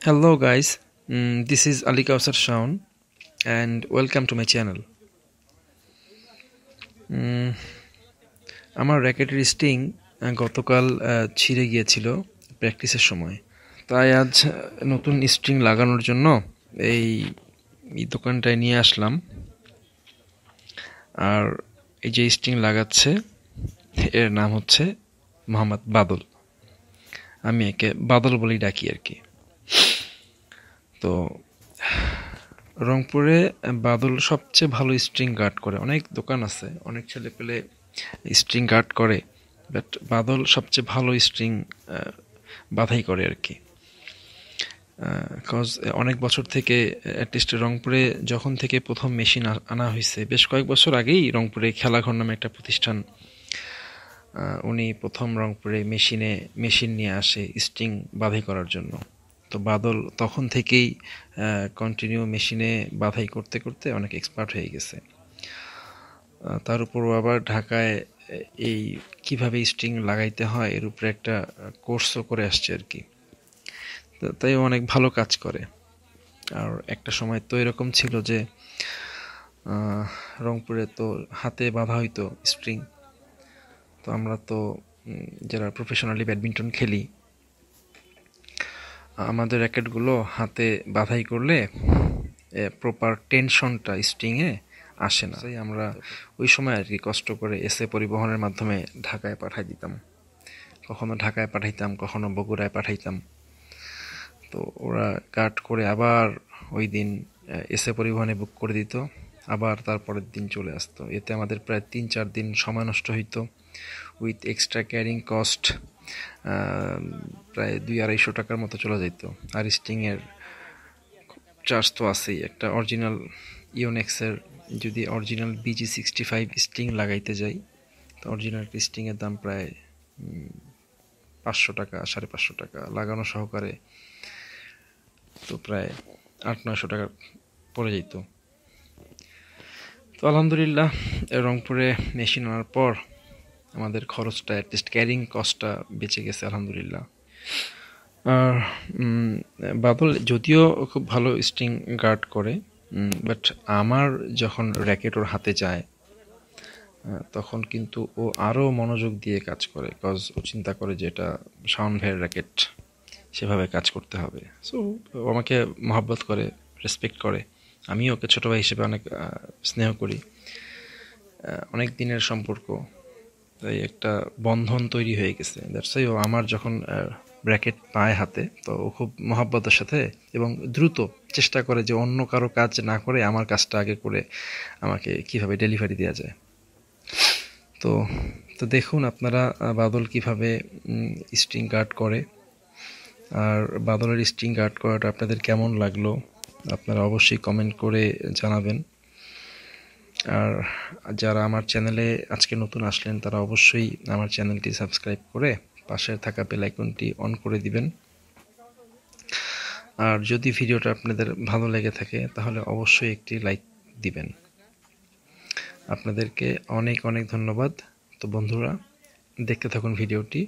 Hello guys, this is Ali Kausar Shaun and welcome to my channel. আমার র্যাকেটের sting গতকাল ছিঁড়ে গিয়েছিল প্র্যাকটিসের সময়, তাই আজ নতুন স্ট্রিং লাগানোর জন্য এই দোকানটায় নিয়ে আসলাম। আর এই যে স্ট্রিং লাগাচ্ছে এর নাম হচ্ছে মোহাম্মদ বাদল। আমি একে বাদল বলেই ডাকি আর কি। তো রংপুরে বাদল সবচেয়ে ভালো স্ট্রিং গার্ড করে। অনেক দোকান আছে, অনেক ছেলে পেলে স্ট্রিং গার্ড করে, বাট বাদল সবচেয়ে ভালো স্ট্রিং বাধাই করে আর কি। কজ অনেক বছর থেকে অ্যাটলিস্ট রংপুরে যখন থেকে প্রথম মেশিন আনা হয়েছে, বেশ কয়েক বছর আগেই রংপুরে খেলাঘর নামে একটা প্রতিষ্ঠান, উনি প্রথম রংপুরে মেশিন নিয়ে আসে স্ট্রিং বাধাই করার জন্য। তো বাদল তখন থেকেই কন্টিনিউ মেশিনে বাধাই করতে করতে অনেক এক্সপার্ট হয়ে গেছে। তার উপরও আবার ঢাকায় এই কিভাবে স্ট্রিং লাগাইতে হয় এর উপরে একটা কোর্সও করে আসছে আর কি। তাই অনেক ভালো কাজ করে। আর একটা সময় তো এরকম ছিল যে রংপুরে তো হাতে বাঁধা হইতো স্ট্রিং। তো আমরা তো যারা প্রফেশনালি ব্যাডমিন্টন খেলি, আমাদের র্যাকেটগুলো হাতে বাধাই করলে প্রপার টেনশনটা স্ট্রিংয়ে আসে না। তাই আমরা ওই সময় আর কি কষ্ট করে এসএ পরিবহনের মাধ্যমে ঢাকায় পাঠাই দিতাম। কখনো ঢাকায় পাঠাইতাম, কখনো বগুড়ায় পাঠাইতাম। তো ওরা কাট করে আবার ওই দিন এসএ পরিবহনে বুক করে দিত, আবার তারপরের দিন চলে আসতো। এতে আমাদের প্রায় 3-4 দিন সময় নষ্ট হইতো, উইথ এক্সট্রা ক্যারিং কস্ট প্রায় 200-250 টাকার মতো চলে যেত। আর স্ট্রিংয়ের চার্জ তো আছেই। একটা অরিজিনাল ইওনেক্সের যদি অরিজিনাল BG65 স্ট্রিং লাগাইতে যাই, তো অরিজিনাল স্ট্রিংয়ের দাম প্রায় 500 টাকা, 550 টাকা লাগানো সহকারে, তো প্রায় 800-900 টাকা পড়ে যেত। তো আলহামদুলিল্লাহ রংপুরে মেশিন আনার পর আমাদের খরচটা, অ্যাটলিস্ট ক্যারিং কস্টটা বেঁচে গেছে আলহামদুলিল্লাহ। আর বাদল যদিও খুব ভালো স্ট্রিং গার্ড করে, বাট আমার যখন র্যাকেট ওর হাতে যায় তখন কিন্তু ও আরও মনোযোগ দিয়ে কাজ করে। কজ ও চিন্তা করে যে এটা শাওন ভাইয়ের র্যাকেট, সেভাবে কাজ করতে হবে। সো ও আমাকে মহব্বত করে, রেসপেক্ট করে। আমি ওকে ছোটো ভাই হিসেবে অনেক স্নেহ করি। অনেক দিনের সম্পর্ক, তাই একটা বন্ধন তৈরি হয়ে গেছে। দ্যাটস ওয়াই ও আমার যখন র্যাকেট পায় হাতে, তো ও খুব মহব্বতের সাথে এবং দ্রুত চেষ্টা করে যে অন্য কারো কাজ না করে আমার কাজটা আগে করে আমাকে কিভাবে ডেলিভারি দেওয়া যায়। তো দেখুন আপনারা বাদল কিভাবে স্ট্রিং গার্ড করে। আর বাদলের স্ট্রিং গার্ড করাটা আপনাদের কেমন লাগলো আপনারা অবশ্যই কমেন্ট করে জানাবেন। আর যারা আমার চ্যানেলে আজকে নতুন আসলেন তারা অবশ্যই আমার চ্যানেলটি সাবস্ক্রাইব করে পাশে থাকা বেল আইকনটি অন করে দিবেন। আর যদি ভিডিওটা আপনাদের ভালো লেগে থাকে তাহলে অবশ্যই একটি লাইক দিবেন। আপনাদেরকে অনেক অনেক ধন্যবাদ। তো বন্ধুরা, দেখতে থাকুন ভিডিওটি।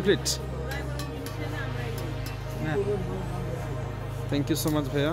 Complete? Thank you so much ভাইয়া।